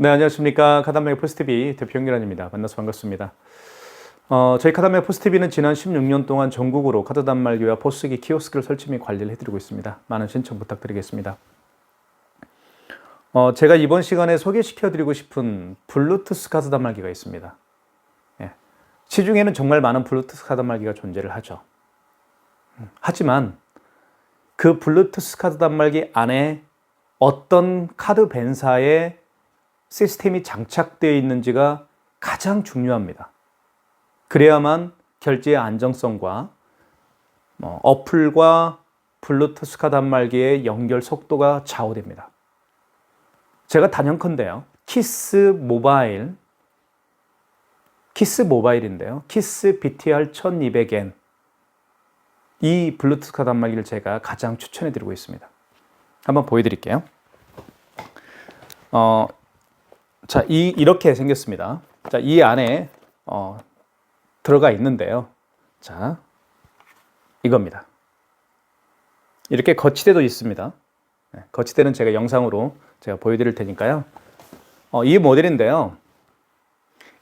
네, 안녕하십니까. 카단맥의 포스TV 대표 형기란입니다. 만나서 반갑습니다. 저희 카단맥 포스TV는 지난 16년 동안 전국으로 카드 단말기와 포스기 키오스크를 설치 및 관리를 해드리고 있습니다. 많은 신청 부탁드리겠습니다. 제가 이번 시간에 소개시켜드리고 싶은 블루투스 카드 단말기가 있습니다. 예. 시중에는 정말 많은 블루투스 카드 단말기가 존재를 하죠. 하지만 그 블루투스 카드 단말기 안에 어떤 카드 밴사의 시스템이 장착되어 있는지가 가장 중요합니다. 그래야만 결제의 안정성과 어플과 블루투스 카드 단말기의 연결 속도가 좌우됩니다. 제가 단연컨대요. 키스 모바일인데요. 키스 BTR 1200N 이 블루투스 카드 단말기를 제가 가장 추천해 드리고 있습니다. 한번 보여드릴게요. 자, 이렇게 생겼습니다. 자, 이 안에 들어가 있는데요. 자, 이겁니다. 이렇게 거치대도 있습니다. 네, 거치대는 제가 영상으로 제가 보여드릴 테니까요. 이 모델인데요.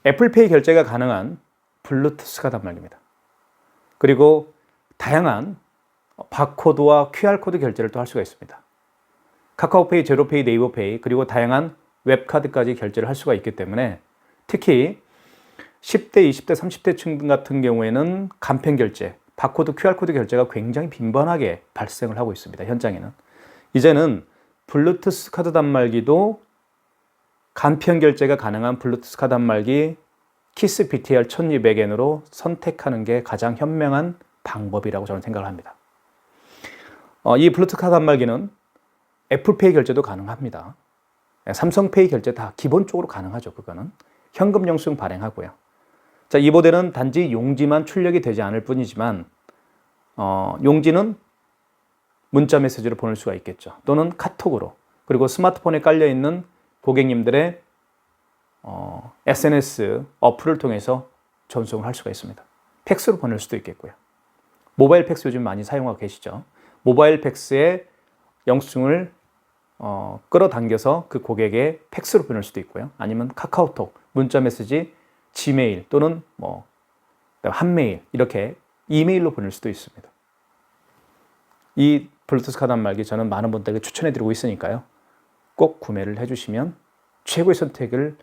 애플페이 결제가 가능한 블루투스 카드 단말기입니다. 그리고 다양한 바코드와 QR코드 결제를 또 할 수가 있습니다. 카카오페이, 제로페이, 네이버페이, 그리고 다양한 웹카드까지 결제를 할 수가 있기 때문에 특히 10대, 20대, 30대 층 같은 경우에는 간편 결제, 바코드, QR코드 결제가 굉장히 빈번하게 발생을 하고 있습니다. 현장에는. 이제는 블루투스 카드 단말기도 간편 결제가 가능한 블루투스 카드 단말기 키스 BTR 1200N으로 선택하는 게 가장 현명한 방법이라고 저는 생각을 합니다. 이 블루투스 카드 단말기는 애플페이 결제도 가능합니다. 삼성페이 결제 다 기본적으로 가능하죠. 그거는 현금 영수증 발행하고요. 자, 이 모델은 단지 용지만 출력이 되지 않을 뿐이지만 용지는 문자 메시지로 보낼 수가 있겠죠. 또는 카톡으로, 그리고 스마트폰에 깔려 있는 고객님들의 SNS 어플을 통해서 전송을 할 수가 있습니다. 팩스로 보낼 수도 있겠고요. 모바일 팩스 요즘 많이 사용하고 계시죠. 모바일 팩스에 영수증을 끌어당겨서 그 고객의 팩스로 보낼 수도 있고요. 아니면 카카오톡, 문자메시지, 지메일 또는 한메일 이렇게 이메일로 보낼 수도 있습니다. 이 블루투스 카드 단말기 저는 많은 분들에게 추천해드리고 있으니까요. 꼭 구매를 해주시면 최고의 선택을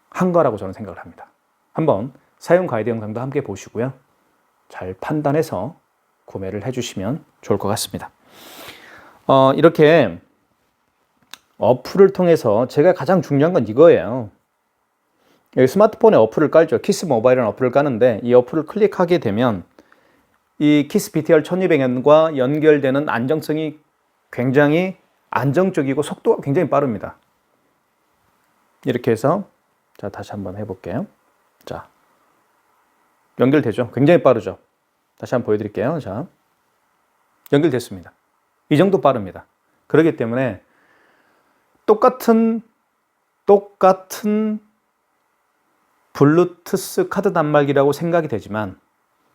한 거라고 저는 생각을 합니다. 한번 사용 가이드 영상도 함께 보시고요. 잘 판단해서 구매를 해주시면 좋을 것 같습니다. 이렇게 어플을 통해서 제가 가장 중요한 건 이거예요. 여기 스마트폰에 어플을 깔죠. 키스 모바일이라는 어플을 까는데 이 어플을 클릭하게 되면 이 키스 BTR 1200N과 연결되는 안정성이 굉장히 안정적이고 속도가 굉장히 빠릅니다. 이렇게 해서 자, 다시 한번 해볼게요. 자, 연결되죠. 굉장히 빠르죠. 다시 한번 보여드릴게요. 자, 연결됐습니다. 이 정도 빠릅니다. 그렇기 때문에 똑같은 블루투스 카드 단말기라고 생각이 되지만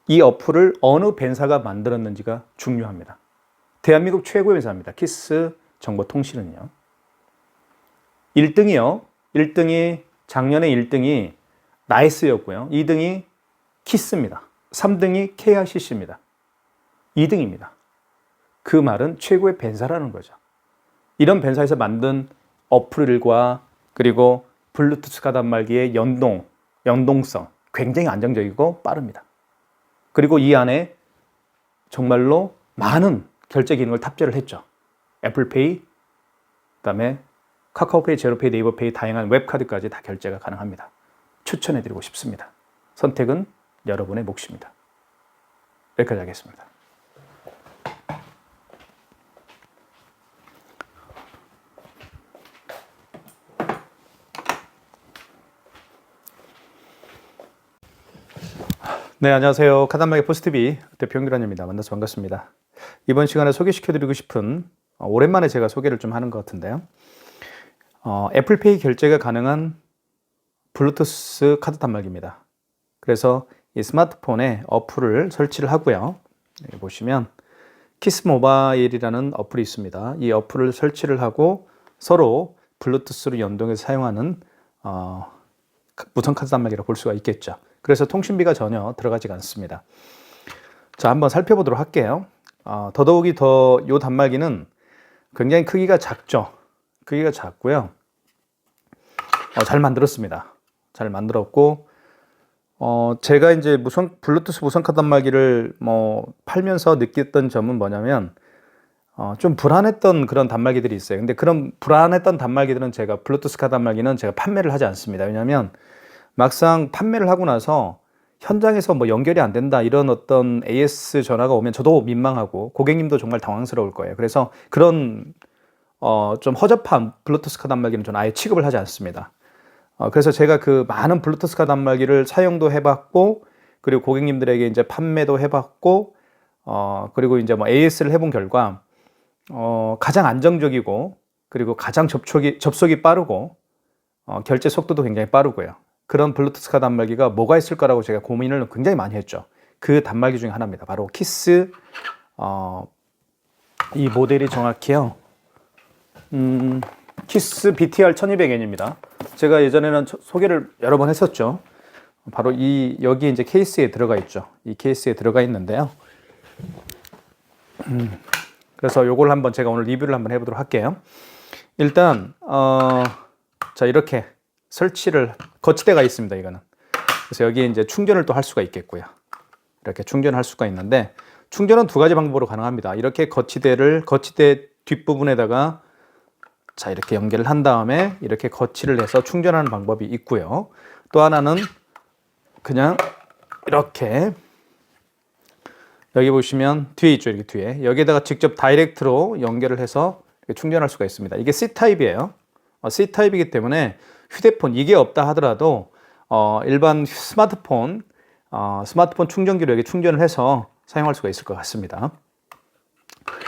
이 어플을 어느 밴사가 만들었는지가 중요합니다. 대한민국 최고의 밴사입니다. 키스 정보통신은요. 1등이 작년에 1등이 나이스였고요. 2등이 키스입니다. 3등이 KRCC입니다. 2등입니다. 그 말은 최고의 밴사라는 거죠. 이런 밴사에서 만든 어플과 그리고 블루투스 카드 단말기의 연동성 굉장히 안정적이고 빠릅니다. 그리고 이 안에 정말로 많은 결제 기능을 탑재를 했죠. 애플페이, 그다음에 카카오페이, 제로페이, 네이버페이 다양한 웹카드까지 다 결제가 가능합니다. 추천해드리고 싶습니다. 선택은 여러분의 몫입니다. 여기까지 하겠습니다. 네, 안녕하세요. 카단맥의 포스TV 대표 형기란입니다. 만나서 반갑습니다. 이번 시간에 소개시켜드리고 싶은 오랜만에 제가 소개를 좀 하는 것 같은데요. 애플페이 결제가 가능한 블루투스 카드 단말기입니다. 그래서 이 스마트폰에 어플을 설치를 하고요. 여기 보시면 키스 모바일이라는 어플이 있습니다. 이 어플을 설치를 하고 서로 블루투스로 연동해서 사용하는 무선 카드 단말기라고 볼 수가 있겠죠. 그래서 통신비가 전혀 들어가지가 않습니다. 자, 한번 살펴보도록 할게요. 더더욱이 이 단말기는 굉장히 크기가 작죠. 크기가 작고요. 잘 만들었습니다. 잘 만들었고, 제가 이제 블루투스 무선 카드 단말기를 팔면서 느꼈던 점은 뭐냐면, 좀 불안했던 그런 단말기들이 있어요. 근데 그런 불안했던 단말기들은 블루투스 카드 단말기는 제가 판매를 하지 않습니다. 왜냐하면 막상 판매를 하고 나서 현장에서 연결이 안 된다 이런 어떤 AS 전화가 오면 저도 민망하고 고객님도 정말 당황스러울 거예요. 그래서 그런 좀 허접한 블루투스 카드 단말기는 저는 아예 취급을 하지 않습니다. 그래서 제가 그 많은 블루투스 카드 단말기를 사용도 해봤고, 그리고 고객님들에게 이제 판매도 해봤고, 그리고 이제 AS를 해본 결과 가장 안정적이고, 그리고 가장 접속이 빠르고, 결제 속도도 굉장히 빠르고요. 그런 블루투스 카드 단말기가 뭐가 있을 거라고 제가 고민을 굉장히 많이 했죠. 그 단말기 중에 하나입니다. 바로 키스, 이 모델이 정확히요. 키스 BTR 1200N입니다. 제가 예전에는 소개를 여러 번 했었죠. 바로 여기 이제 케이스에 들어가 있죠. 이 케이스에 들어가 있는데요. 그래서 요걸 한번 제가 오늘 리뷰를 한번 해보도록 할게요. 일단 자, 이렇게 거치대가 있습니다. 이거는. 그래서 여기에 이제 충전을 또 할 수가 있겠고요. 이렇게 충전할 수가 있는데, 충전은 두 가지 방법으로 가능합니다. 이렇게 거치대 뒷부분에다가 자, 이렇게 연결을 한 다음에 이렇게 거치를 해서 충전하는 방법이 있고요. 또 하나는 그냥 이렇게, 여기 보시면 뒤에 있죠. 이렇게 뒤에. 여기에다가 직접 다이렉트로 연결을 해서 이렇게 충전할 수가 있습니다. 이게 C타입이에요. C타입이기 때문에 휴대폰, 이게 없다 하더라도 일반 스마트폰 충전기로 여기 충전을 해서 사용할 수가 있을 것 같습니다.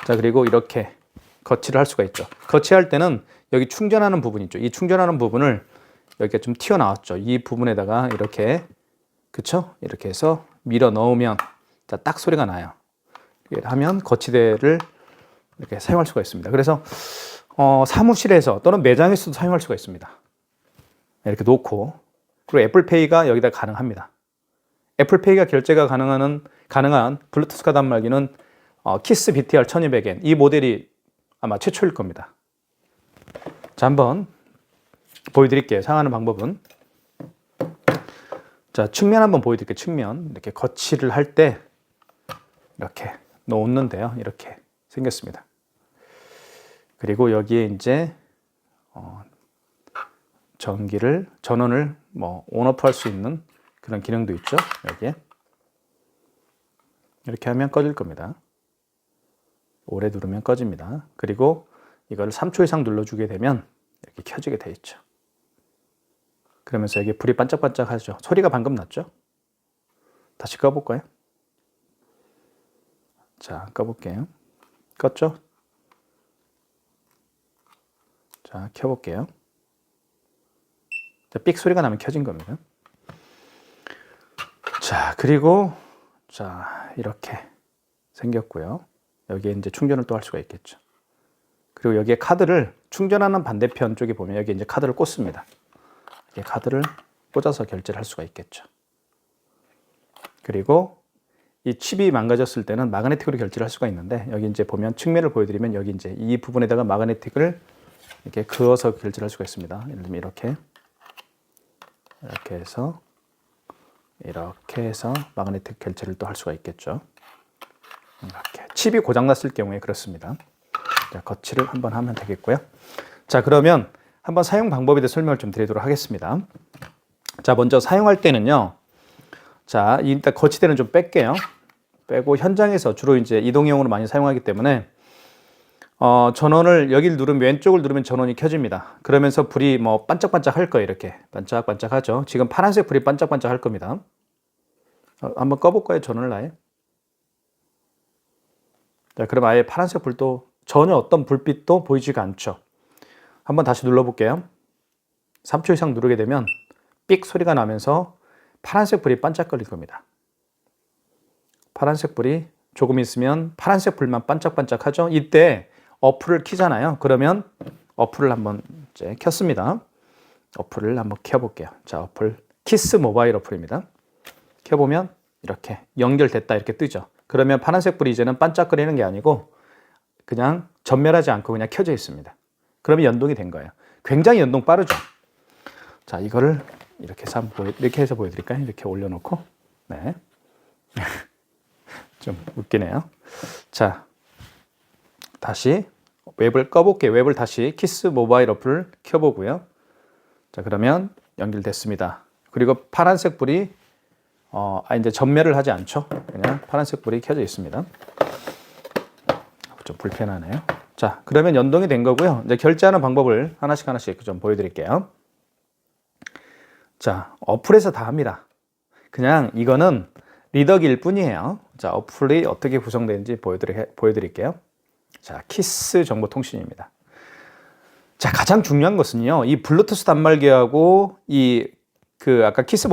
자, 그리고 이렇게 거치를 할 수가 있죠. 거치할 때는 여기 충전하는 부분 있죠. 이 충전하는 부분을 여기가 좀 튀어나왔죠. 이 부분에다가 이렇게, 그쵸? 이렇게 해서 밀어 넣으면 자, 딱 소리가 나요. 이렇게 하면 거치대를 이렇게 사용할 수가 있습니다. 그래서 사무실에서 또는 매장에서도 사용할 수가 있습니다. 이렇게 놓고, 그리고 애플페이가 여기다 가능합니다. 애플페이가 결제가 가능한 블루투스 카드 단말기는 키스 BTR 1200N, 이 모델이 아마 최초일 겁니다. 자, 한번 보여드릴게요. 사용하는 방법은. 자, 측면 한번 보여드릴게요. 측면. 이렇게 거치를 할 때 이렇게 놓는데요. 이렇게 생겼습니다. 그리고 여기에 이제 전원을 온오프 할 수 있는 그런 기능도 있죠. 여기에. 이렇게 하면 꺼질 겁니다. 오래 누르면 꺼집니다. 그리고 이걸 3초 이상 눌러주게 되면 이렇게 켜지게 돼 있죠. 그러면서 여기 불이 반짝반짝 하죠. 소리가 방금 났죠? 다시 꺼볼까요? 자, 꺼볼게요. 껐죠? 자, 켜볼게요. 자, 삑 소리가 나면 켜진 겁니다. 자, 그리고 자, 이렇게 생겼고요. 여기에 이제 충전을 또 할 수가 있겠죠. 그리고 여기에 카드를 충전하는 반대편 쪽에 보면 여기 이제 카드를 꽂습니다. 이렇게 카드를 꽂아서 결제를 할 수가 있겠죠. 그리고 이 칩이 망가졌을 때는 마그네틱으로 결제를 할 수가 있는데, 여기 이제 보면 측면을 보여드리면 여기 이제 이 부분에다가 마그네틱을 이렇게 그어서 결제를 할 수가 있습니다. 예를 들면 이렇게 해서 마그네틱 결제를 또 할 수가 있겠죠. 이렇게 칩이 고장났을 경우에 그렇습니다. 자, 거치를 한번 하면 되겠고요. 자, 그러면 한번 사용 방법에 대해 설명을 좀 드리도록 하겠습니다. 자, 먼저 사용할 때는요. 자, 일단 거치대는 좀 뺄게요. 빼고 현장에서 주로 이제 이동용으로 많이 사용하기 때문에 전원을 여기를 누르면, 왼쪽을 누르면 전원이 켜집니다. 그러면서 불이 반짝반짝 할 거예요. 이렇게 반짝반짝 하죠. 지금 파란색 불이 반짝반짝 할 겁니다. 한번 꺼볼까요? 전원을 아예. 자, 그럼 아예 파란색 불도 전혀 어떤 불빛도 보이지가 않죠. 한번 다시 눌러볼게요. 3초 이상 누르게 되면 삑 소리가 나면서 파란색 불이 반짝거릴 겁니다. 파란색 불이 조금 있으면 파란색 불만 반짝반짝 하죠. 이때 어플을 키잖아요. 그러면 어플을 한번 이제 켰습니다. 어플을 한번 켜볼게요. 자, 어플 키스 모바일 어플입니다. 켜보면 이렇게 연결됐다 이렇게 뜨죠. 그러면 파란색 불이 이제는 반짝거리는 게 아니고 그냥 전멸하지 않고 그냥 켜져 있습니다. 그러면 연동이 된 거예요. 굉장히 연동 빠르죠. 자, 이거를 이렇게 해서 보여드릴까요? 이렇게 올려놓고, 네, 좀 웃기네요. 자, 다시 웹을 꺼볼게요. 웹을 다시 키스 모바일 어플을 켜보고요. 자, 그러면 연결됐습니다. 그리고 파란색 불이 이제 전멸을 하지 않죠. 그냥 파란색 불이 켜져 있습니다. 좀 불편하네요. 자, 그러면 연동이 된 거고요. 이제 결제하는 방법을 하나씩 좀 보여드릴게요. 자, 어플에서 다 합니다. 그냥 이거는 리더기일 뿐이에요. 자, 어플이 어떻게 구성되는지 보여드릴게요. 자, 키스 정보통신입니다. 자, 가장 중요한 것은요, 이 블루투스 단말기하고 아까 키스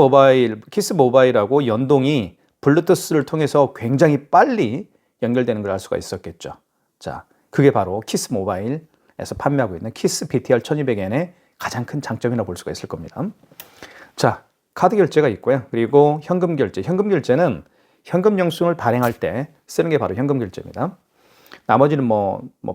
모바일하고 연동이 블루투스를 통해서 굉장히 빨리 연결되는 걸 알 수가 있었겠죠. 자, 그게 바로 키스 모바일에서 판매하고 있는 키스 BTR 1200N의 가장 큰 장점이라고 볼 수가 있을 겁니다. 자, 카드 결제가 있고요. 그리고 현금 결제. 현금 결제는 현금 영수증을 발행할 때 쓰는 게 바로 현금 결제입니다. 나머지는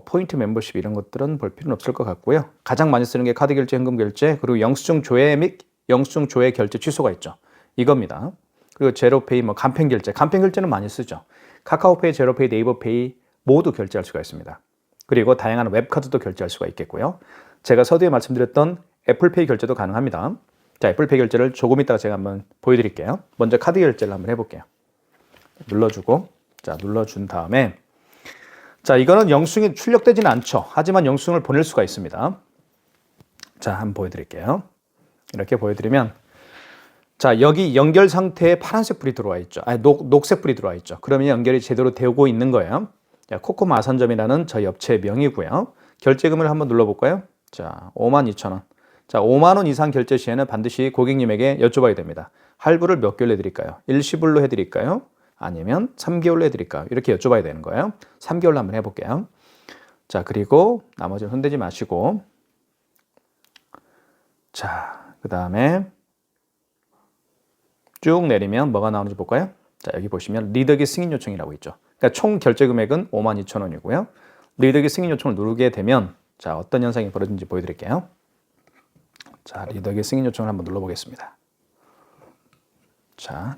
포인트 멤버십 이런 것들은 볼 필요는 없을 것 같고요. 가장 많이 쓰는 게 카드 결제, 현금 결제, 그리고 영수증 조회 및 영수증 조회 결제 취소가 있죠. 이겁니다. 그리고 제로페이, 간편 결제. 간편 결제는 많이 쓰죠. 카카오페이, 제로페이, 네이버페이 모두 결제할 수가 있습니다. 그리고 다양한 웹카드도 결제할 수가 있겠고요. 제가 서두에 말씀드렸던 애플페이 결제도 가능합니다. 자, 애플페이 결제를 조금 이따가 제가 한번 보여드릴게요. 먼저 카드 결제를 한번 해볼게요. 눌러주고, 자, 눌러준 다음에, 자, 이거는 영수증이 출력되지는 않죠. 하지만 영수증을 보낼 수가 있습니다. 자, 한번 보여드릴게요. 이렇게 보여드리면, 자, 여기 연결 상태에 파란색 불이 들어와 있죠. 녹색 불이 들어와 있죠. 그러면 연결이 제대로 되고 있는 거예요. 자, 코코마 아산점이라는 저희 업체의 명이고요. 결제금을 한번 눌러볼까요? 자, 52,000원. 자, 5만 원 이상 결제 시에는 반드시 고객님에게 여쭤봐야 됩니다. 할부를 몇 개월로 해드릴까요? 일시불로 해드릴까요? 아니면 3개월로 해드릴까요? 이렇게 여쭤봐야 되는 거예요. 3개월로 한번 해볼게요. 자, 그리고 나머지는 흔들지 마시고, 자, 그 다음에 쭉 내리면 뭐가 나오는지 볼까요? 자, 여기 보시면 리더기 승인 요청이라고 있죠. 그러니까 총 결제 금액은 52,000원이고요. 리더기 승인 요청을 누르게 되면, 자, 어떤 현상이 벌어지는지 보여드릴게요. 자, 리더기 승인 요청을 한번 눌러보겠습니다. 자,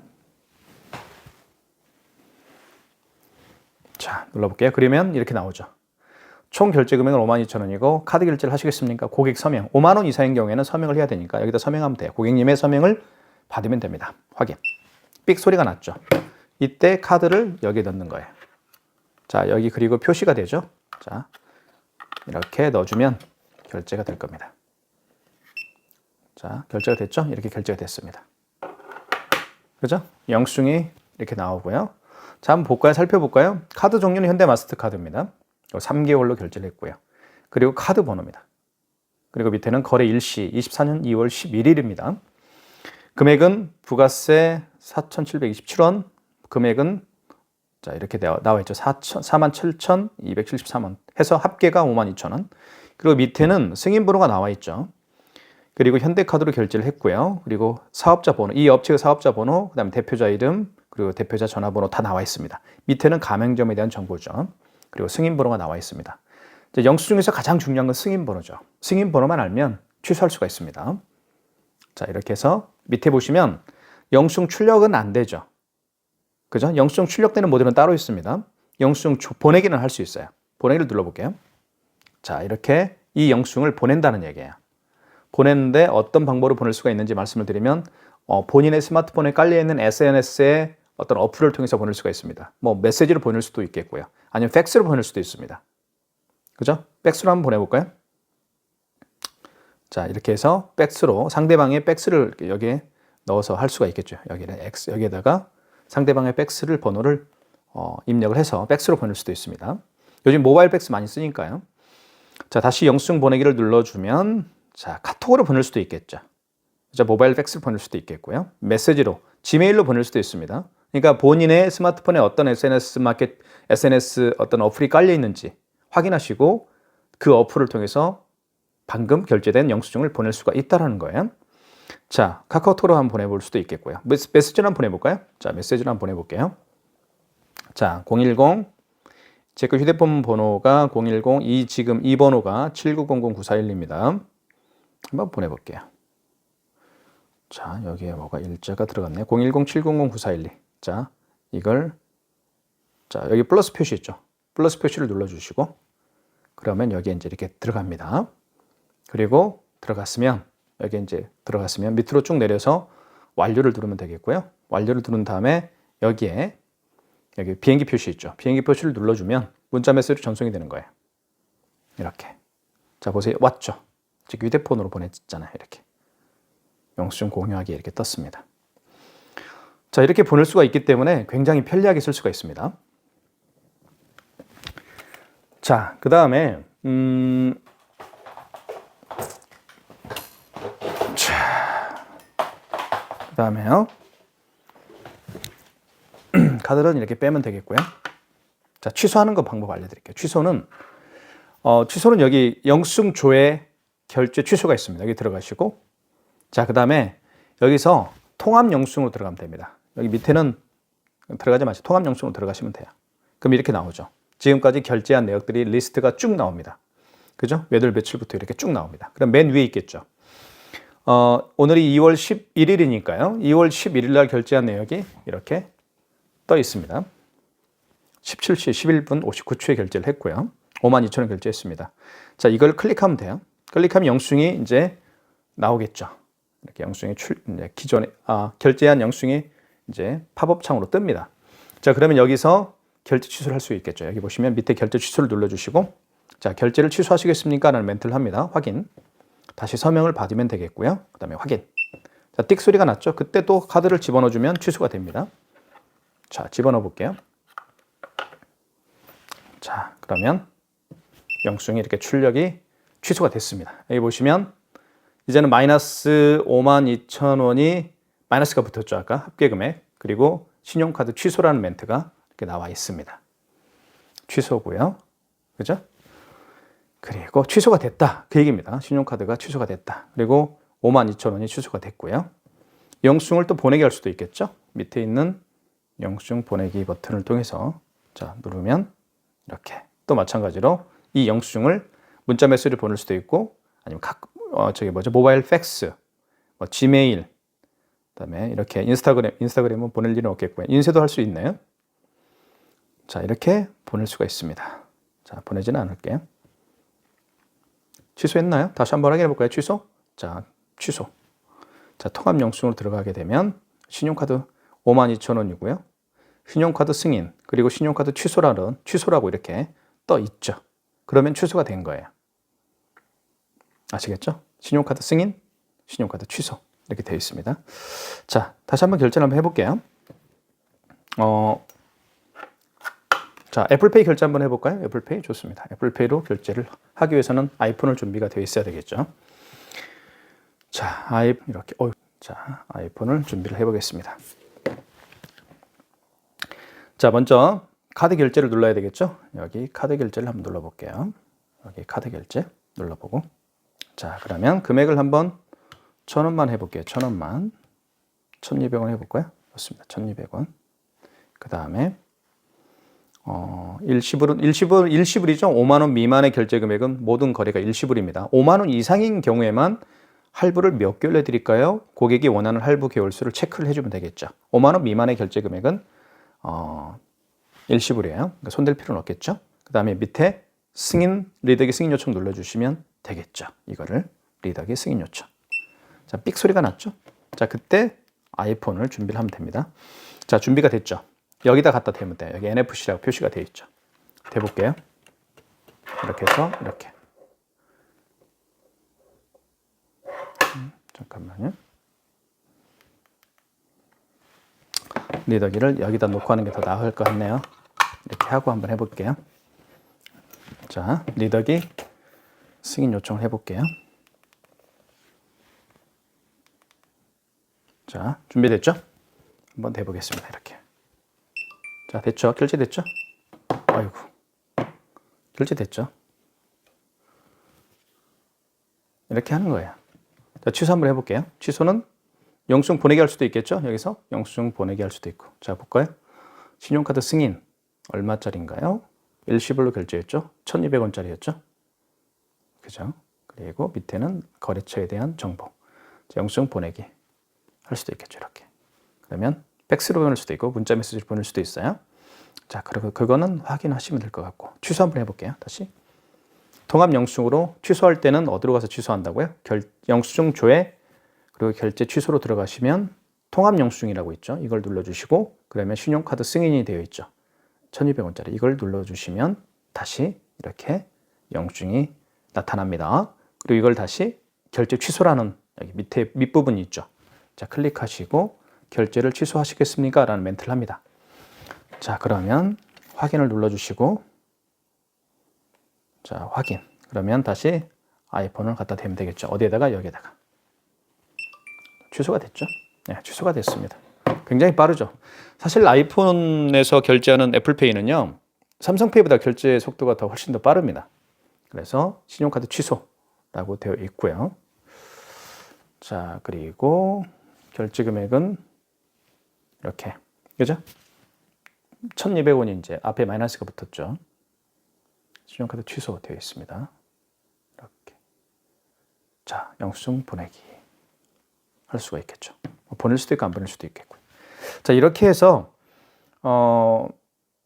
눌러볼게요. 그러면 이렇게 나오죠. 총 결제 금액은 52,000원이고 카드 결제를 하시겠습니까? 고객 서명. 5만 원 이상인 경우에는 서명을 해야 되니까 여기다 서명하면 돼요. 고객님의 서명을 받으면 됩니다. 확인. 삑 소리가 났죠. 이때 카드를 여기에 넣는 거예요. 자, 여기 그리고 표시가 되죠. 자, 이렇게 넣어주면 결제가 될 겁니다. 자, 결제가 됐죠? 이렇게 결제가 됐습니다. 그죠? 영수증이 이렇게 나오고요. 자, 한번 볼까요? 살펴볼까요? 카드 종류는 현대마스터카드입니다. 3개월로 결제를 했고요. 그리고 카드 번호입니다. 그리고 밑에는 거래 일시 24년 2월 11일입니다. 금액은 부가세 4,727원. 금액은 자, 이렇게 나와 있죠. 47,273원 해서 합계가 52,000원. 그리고 밑에는 승인번호가 나와 있죠. 그리고 현대카드로 결제를 했고요. 그리고 사업자 번호, 이 업체의 사업자 번호, 그다음에 대표자 이름, 그리고 대표자 전화번호 다 나와 있습니다. 밑에는 가맹점에 대한 정보죠. 그리고 승인번호가 나와 있습니다. 이제 영수증에서 가장 중요한 건 승인번호죠. 승인번호만 알면 취소할 수가 있습니다. 자, 이렇게 해서 밑에 보시면 영수증 출력은 안 되죠. 그죠? 영수증 출력되는 모델은 따로 있습니다. 영수증 보내기는 할 수 있어요. 보내기를 눌러볼게요. 자, 이렇게 이 영수증을 보낸다는 얘기예요. 보냈는데 어떤 방법으로 보낼 수가 있는지 말씀을 드리면 본인의 스마트폰에 깔려있는 SNS에 어떤 어플을 통해서 보낼 수가 있습니다. 메시지를 보낼 수도 있겠고요. 아니면 팩스로 보낼 수도 있습니다. 그죠? 팩스로 한번 보내볼까요? 자, 이렇게 해서 팩스로 상대방의 팩스를 여기에 넣어서 할 수가 있겠죠. 여기에다가 상대방의 팩스를 번호를 입력을 해서 팩스로 보낼 수도 있습니다. 요즘 모바일 팩스 많이 쓰니까요. 자, 다시 영수증 보내기를 눌러주면 자, 카톡으로 보낼 수도 있겠죠. 자, 모바일 팩스를 보낼 수도 있겠고요. 메시지로, 지메일로 보낼 수도 있습니다. 그러니까 본인의 스마트폰에 어떤 SNS 어떤 어플이 깔려 있는지 확인하시고 그 어플을 통해서 방금 결제된 영수증을 보낼 수가 있다는 거예요. 자, 카카오톡으로 한번 보내볼 수도 있겠고요. 메시지를 한번 보내볼까요? 자, 메시지를 한번 보내볼게요. 자, 010, 제 거 휴대폰 번호가 010, 지금 이 번호가 7900941입니다. 한번 보내볼게요. 자, 여기에 뭐가 일자가 들어갔네요. 010-700-9412. 자, 이걸, 자, 여기 플러스 표시 있죠? 플러스 표시를 눌러주시고, 그러면 여기에 이제 이렇게 들어갑니다. 그리고 들어갔으면, 여기 이제 들어갔으면 밑으로 쭉 내려서 완료를 누르면 되겠고요. 완료를 누른 다음에 여기에 여기 비행기 표시 있죠? 비행기 표시를 눌러주면 문자 메시지로 전송이 되는 거예요. 이렇게. 자, 보세요. 왔죠? 즉 휴대폰으로 보냈잖아요. 이렇게. 영수증 공유하기 이렇게 떴습니다. 자, 이렇게 보낼 수가 있기 때문에 굉장히 편리하게 쓸 수가 있습니다. 자, 그 다음에 그다음에요. 카드는 이렇게 빼면 되겠고요. 자, 취소하는 거 방법 알려드릴게요. 취소는 여기 영수증 조회 결제 취소가 있습니다. 여기 들어가시고, 자, 그다음에 여기서 통합 영수증으로 들어가면 됩니다. 여기 밑에는 들어가지 마시고 통합 영수증으로 들어가시면 돼요. 그럼 이렇게 나오죠. 지금까지 결제한 내역들이 리스트가 쭉 나옵니다. 그죠? 몇월 며칠부터 이렇게 쭉 나옵니다. 그럼 맨 위에 있겠죠. 오늘이 2월 11일이니까요. 2월 11일 날 결제한 내역이 이렇게 떠 있습니다. 17시 11분 59초에 결제를 했고요. 52,000원 결제했습니다. 자, 이걸 클릭하면 돼요. 클릭하면 영수증이 이제 나오겠죠. 이렇게 영수증이 기존에 결제한 영수증이 이제 팝업 창으로 뜹니다. 자, 그러면 여기서 결제 취소를 할 수 있겠죠. 여기 보시면 밑에 결제 취소를 눌러주시고, 자, 결제를 취소하시겠습니까? 라는 멘트를 합니다. 확인. 다시 서명을 받으면 되겠고요. 그 다음에 확인. 자, 띡 소리가 났죠? 그때 또 카드를 집어넣어주면 취소가 됩니다. 자, 집어넣어 볼게요. 자, 그러면 영수증이 이렇게 출력이 취소가 됐습니다. 여기 보시면 이제는 마이너스 52,000원이 마이너스가 붙었죠. 아까 합계금액. 그리고 신용카드 취소라는 멘트가 이렇게 나와 있습니다. 취소고요. 그죠? 그리고 취소가 됐다. 그 얘기입니다. 신용카드가 취소가 됐다. 그리고 52,000원이 취소가 됐고요. 영수증을 또 보내게 할 수도 있겠죠. 밑에 있는 영수증 보내기 버튼을 통해서 자, 누르면 이렇게 또 마찬가지로 이 영수증을 문자 메시지를 보낼 수도 있고, 아니면 모바일 팩스, 지메일, 그다음에 이렇게 인스타그램은 보낼 일은 없겠고요. 인쇄도 할 수 있네요. 자, 이렇게 보낼 수가 있습니다. 자, 보내지는 않을게요. 취소했나요? 다시 한번 확인해 볼까요? 취소? 자, 취소. 자, 통합 영수증으로 들어가게 되면 신용카드 52,000원이고요. 신용카드 승인, 그리고 신용카드 취소라고 이렇게 떠 있죠. 그러면 취소가 된 거예요. 아시겠죠? 신용카드 승인, 신용카드 취소 이렇게 되어 있습니다. 자, 다시 한번 결제를 한번 해볼게요. 자, 애플페이 결제 한번 해볼까요? 애플페이 좋습니다. 애플페이로 결제를 하기 위해서는 아이폰을 준비가 되어 있어야 되겠죠. 자, 아이폰을 준비를 해보겠습니다. 자, 먼저 카드 결제를 눌러야 되겠죠. 여기 카드 결제를 한번 눌러볼게요. 여기 카드 결제 눌러보고, 자, 그러면 금액을 한번 1,000원만 해볼게요. 1,000원만. 1,200원 해볼까요? 좋습니다. 1,200원. 그 다음에 일시불이죠. 5만 원 미만의 결제 금액은 모든 거래가 일시불입니다. 5만 원 이상인 경우에만 할부를 몇 개월 내드릴까요? 고객이 원하는 할부 개월수를 체크를 해주면 되겠죠. 5만 원 미만의 결제 금액은 일시불이에요. 그러니까 손댈 필요는 없겠죠. 그 다음에 밑에 리더기 승인 요청 눌러주시면 되겠죠. 이거를 리더기 승인 요청. 자, 삑 소리가 났죠. 자, 그때 아이폰을 준비를 하면 됩니다. 자, 준비가 됐죠. 여기다 갖다 대면 돼요. 여기 NFC라고 표시가 되어 있죠. 대볼게요. 이렇게 해서 이렇게. 잠깐만요. 리더기를 여기다 놓고 하는 게 더 나을 것 같네요. 이렇게 하고 한번 해볼게요. 자, 리더기 승인 요청을 해볼게요. 자, 준비됐죠? 한번 대보겠습니다. 이렇게. 자, 됐죠? 결제됐죠? 아이고. 결제됐죠? 이렇게 하는 거예요. 자, 취소 한번 해볼게요. 취소는 영수증 보내기 할 수도 있겠죠? 여기서 영수증 보내기 할 수도 있고. 자, 볼까요? 신용카드 승인 얼마짜리인가요? 일시불로 결제했죠? 1,200원짜리였죠? 그죠? 그리고 밑에는 거래처에 대한 정보. 자, 영수증 보내기 할 수도 있겠죠, 이렇게. 그러면 팩스로 보낼 수도 있고 문자 메시지로 보낼 수도 있어요. 자, 그리고 그거는 확인하시면 될 것 같고. 취소 한번 해볼게요. 다시. 통합 영수증으로 취소할 때는 어디로 가서 취소한다고요? 영수증 조회 그리고 결제 취소로 들어가시면 통합 영수증이라고 있죠. 이걸 눌러주시고 그러면 신용카드 승인이 되어 있죠. 1,200원짜리 이걸 눌러주시면 다시 이렇게 영수증이 나타납니다. 그리고 이걸 다시 결제 취소라는 여기 밑에 밑부분이 있죠. 자, 클릭하시고 결제를 취소하시겠습니까? 라는 멘트를 합니다. 자, 그러면 확인을 눌러주시고 자, 확인. 그러면 다시 아이폰을 갖다 대면 되겠죠. 어디에다가? 여기에다가. 취소가 됐죠? 네, 취소가 됐습니다. 굉장히 빠르죠. 사실 아이폰에서 결제하는 애플페이는요, 삼성페이보다 결제 속도가 더 훨씬 더 빠릅니다. 그래서 신용카드 취소라고 되어 있고요. 자, 그리고 결제 금액은 이렇게, 그죠? 1,200원이 이제 앞에 마이너스가 붙었죠. 신용카드 취소 되어 있습니다. 이렇게. 자, 영수증 보내기 할 수가 있겠죠. 보낼 수도 있고 안 보낼 수도 있겠고요. 자, 이렇게 해서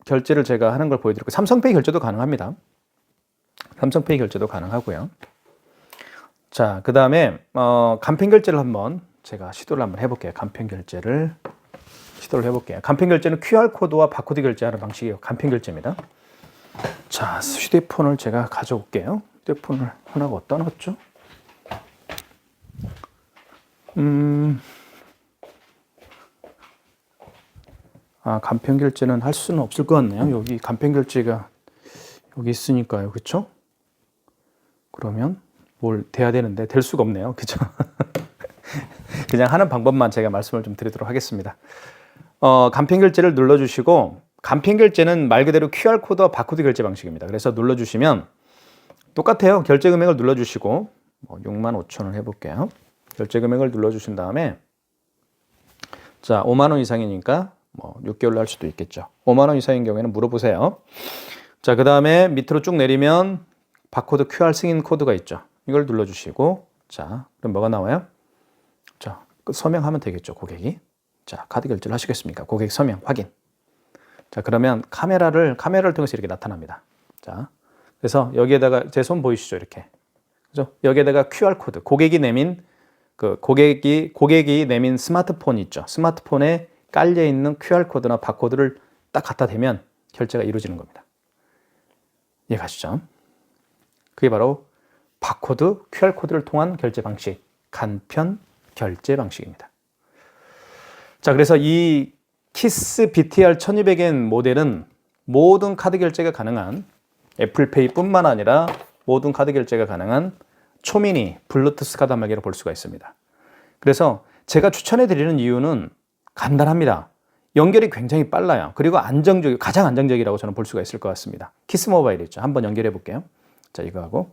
결제를 제가 하는 걸 보여드리고 삼성페이 결제도 가능합니다. 삼성페이 결제도 가능하고요. 자, 그 다음에 간편 결제를 한번 제가 시도를 한번 해볼게요. 간편 결제를 시도를 해볼게요. 간편 결제는 QR코드와 바코드 결제하는 방식이에요. 간편 결제입니다. 자, 휴대폰을 제가 가져올게요. 휴대폰을 하나가 어디다 놨죠? 간편 결제는 할 수는 없을 것 같네요. 여기 간편 결제가 여기 있으니까요. 그렇죠? 그러면 뭘 돼야 되는데 될 수가 없네요. 그죠? 그냥 하는 방법만 제가 말씀을 좀 드리도록 하겠습니다. 간편 결제를 눌러주시고 간편 결제는 말 그대로 QR코드와 바코드 결제 방식입니다. 그래서 눌러주시면 똑같아요. 결제 금액을 눌러주시고 65,000원 해볼게요. 결제 금액을 눌러주신 다음에 자, 5만 원 이상이니까 6개월로 할 수도 있겠죠. 5만 원 이상인 경우에는 물어보세요. 자, 그 다음에 밑으로 쭉 내리면 바코드 QR 승인 코드가 있죠. 이걸 눌러주시고 자, 그럼 뭐가 나와요? 자, 서명하면 되겠죠, 고객이. 자, 카드 결제를 하시겠습니까? 고객 서명 확인. 자, 그러면 카메라를 통해서 이렇게 나타납니다. 자, 그래서 여기에다가 제 손 보이시죠? 이렇게. 그죠? 여기에다가 QR코드, 고객이 내민 스마트폰 있죠. 스마트폰에 깔려 있는 QR코드나 바코드를 딱 갖다 대면 결제가 이루어지는 겁니다. 이해가시죠? 그게 바로 바코드, QR코드를 통한 결제 방식, 간편 결제 방식입니다. 자, 그래서 이 키스 BTR 1200엔 모델은 모든 카드 결제가 가능한 애플페이뿐만 아니라 모든 카드 결제가 가능한 초미니 블루투스 카드 단말기로 볼 수가 있습니다. 그래서 제가 추천해 드리는 이유는 간단합니다. 연결이 굉장히 빨라요. 그리고 가장 안정적이라고 저는 볼 수가 있을 것 같습니다. 키스 모바일 있죠. 한번 연결해 볼게요. 자, 이거하고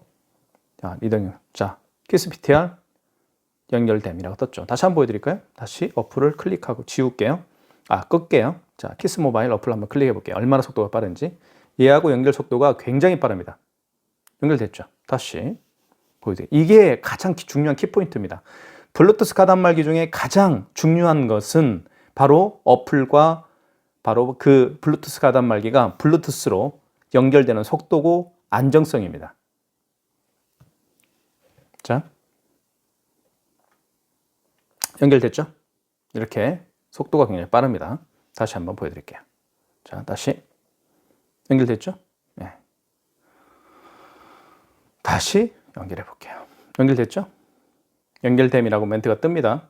자, 키스 BTR 연결됨이라고 떴죠. 다시 한번 보여드릴까요? 다시 어플을 클릭하고 지울게요. 끌게요. 자, 키스 모바일 어플 한번 클릭해 볼게요. 얼마나 속도가 빠른지. 얘하고 연결 속도가 굉장히 빠릅니다. 연결됐죠. 다시 보여드릴게요. 이게 가장 중요한 키포인트입니다. 블루투스 카드 단말기 중에 가장 중요한 것은 바로 어플과 바로 그 블루투스 카드 단말기가 블루투스로 연결되는 속도고 안정성입니다. 자, 연결됐죠? 이렇게 속도가 굉장히 빠릅니다. 다시 한번 보여드릴게요. 자, 다시 연결됐죠? 네. 다시 연결해 볼게요. 연결됐죠? 연결됨이라고 멘트가 뜹니다.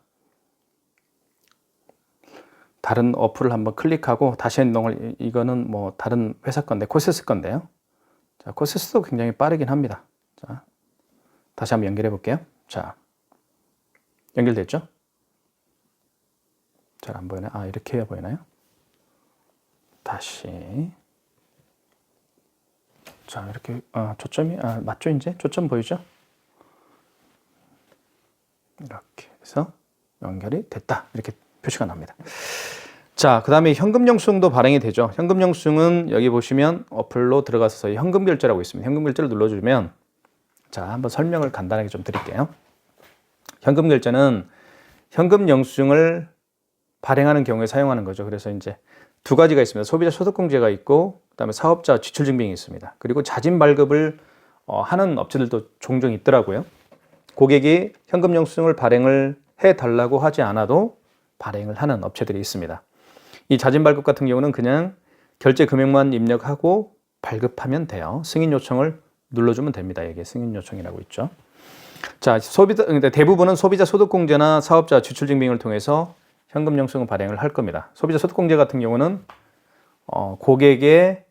다른 어플을 한번 클릭하고 다시 행동을 이거는 다른 회사 건데 코세스 건데요. 자, 코세스도 굉장히 빠르긴 합니다. 자, 다시 한번 연결해 볼게요. 자, 연결됐죠? 잘 안 보이나요? 이렇게 해야 보이나요? 다시. 자, 이렇게 초점이 맞죠? 이제 초점 보이죠? 이렇게 해서 연결이 됐다. 이렇게 표시가 납니다. 자, 그 다음에 현금 영수증도 발행이 되죠. 현금 영수증은 여기 보시면 어플로 들어가서 현금 결제라고 있습니다. 현금 결제를 눌러주면, 자, 한번 설명을 간단하게 좀 드릴게요. 현금 결제는 현금 영수증을 발행하는 경우에 사용하는 거죠. 그래서 이제 두 가지가 있습니다. 소비자 소득공제가 있고, 그다음에 사업자 지출증빙이 있습니다. 그리고 자진 발급을 하는 업체들도 종종 있더라고요. 고객이 현금 영수증을 발행을 해달라고 하지 않아도 발행을 하는 업체들이 있습니다. 이 자진 발급 같은 경우는 그냥 결제 금액만 입력하고 발급하면 돼요. 승인 요청을 눌러주면 됩니다. 여기에 승인 요청이라고 있죠. 자, 대부분은 소비자 소득공제나 사업자 지출증빙을 통해서 현금 영수증 발행을 할 겁니다. 소비자 소득공제 같은 경우는 고객의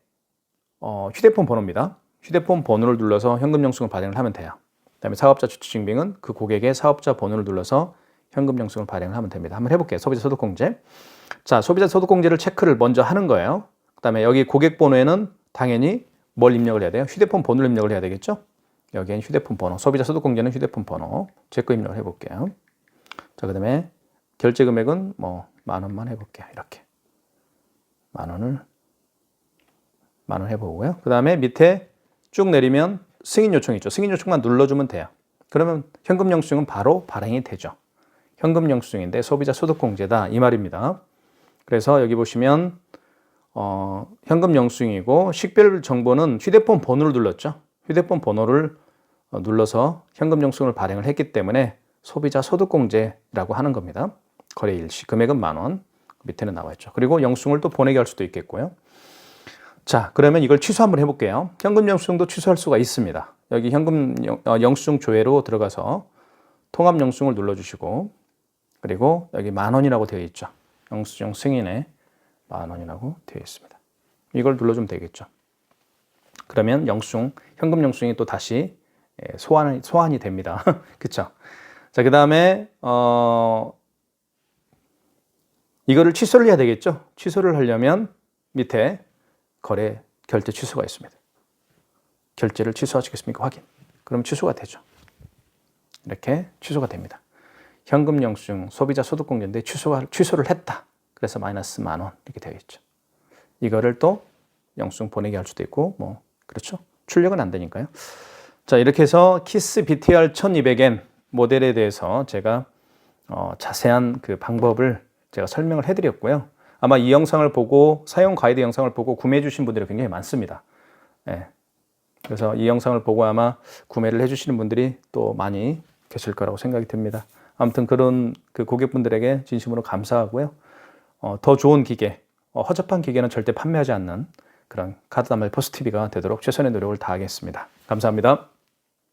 휴대폰 번호입니다. 휴대폰 번호를 눌러서 현금 영수증을 발행을 하면 돼요. 그다음에 사업자 지출증빙은 그 고객의 사업자 번호를 눌러서 현금 영수증을 발행을 하면 됩니다. 한번 해볼게요. 소비자 소득공제. 자, 소비자 소득공제를 체크를 먼저 하는 거예요. 그다음에 여기 고객 번호에는 당연히 뭘 입력을 해야 돼요? 휴대폰 번호를 입력을 해야 되겠죠? 여기엔 휴대폰 번호. 소비자 소득공제는 휴대폰 번호. 제 거 입력을 해볼게요. 자, 그다음에 결제 금액은 뭐 10,000원만 해볼게요. 이렇게 10,000원 해보고요. 그다음에 밑에 쭉 내리면 승인 요청이 있죠. 승인 요청만 눌러주면 돼요. 그러면 현금 영수증은 바로 발행이 되죠. 현금 영수증인데 소비자 소득공제다 이 말입니다. 그래서 여기 보시면 현금 영수증이고 식별 정보는 휴대폰 번호를 눌렀죠. 휴대폰 번호를 눌러서 현금 영수증을 발행을 했기 때문에 소비자 소득공제라고 하는 겁니다. 거래 일시 금액은 10,000원 밑에는 나와 있죠. 그리고 영수증을 또 보내게 할 수도 있겠고요. 자, 그러면 이걸 취소 한번 해볼게요. 현금 영수증도 취소할 수가 있습니다. 여기 현금 영수증 조회로 들어가서 통합 영수증을 눌러주시고, 그리고 여기 10,000원이라고 되어 있죠. 영수증 승인에 10,000원이라고 되어 있습니다. 이걸 눌러주면 되겠죠. 그러면 현금 영수증이 또 다시 소환이 됩니다. 그쵸? 자, 그 다음에 이거를 취소를 해야 되겠죠. 취소를 하려면 밑에 거래 결제 취소가 있습니다. 결제를 취소하시겠습니까? 확인. 그럼 취소가 되죠. 이렇게 취소가 됩니다. 현금 영수증 소비자 소득공제인데 취소를 했다. 그래서 마이너스 10,000원 이렇게 되어 있죠. 이거를 또 영수증 보내게 할 수도 있고 뭐 그렇죠. 출력은 안 되니까요. 자, 이렇게 해서 키스 BTR 1200N 모델에 대해서 제가 자세한 그 방법을 제가 설명을 해드렸고요. 아마 이 영상을 보고 사용 가이드 영상을 보고 구매해 주신 분들이 굉장히 많습니다. 네. 그래서 이 영상을 보고 아마 구매를 해주시는 분들이 또 많이 계실 거라고 생각이 듭니다. 아무튼 그런 그 고객분들에게 진심으로 감사하고요. 더 좋은 기계, 허접한 기계는 절대 판매하지 않는 그런 카드 단말 포스TV가 되도록 최선의 노력을 다하겠습니다. 감사합니다.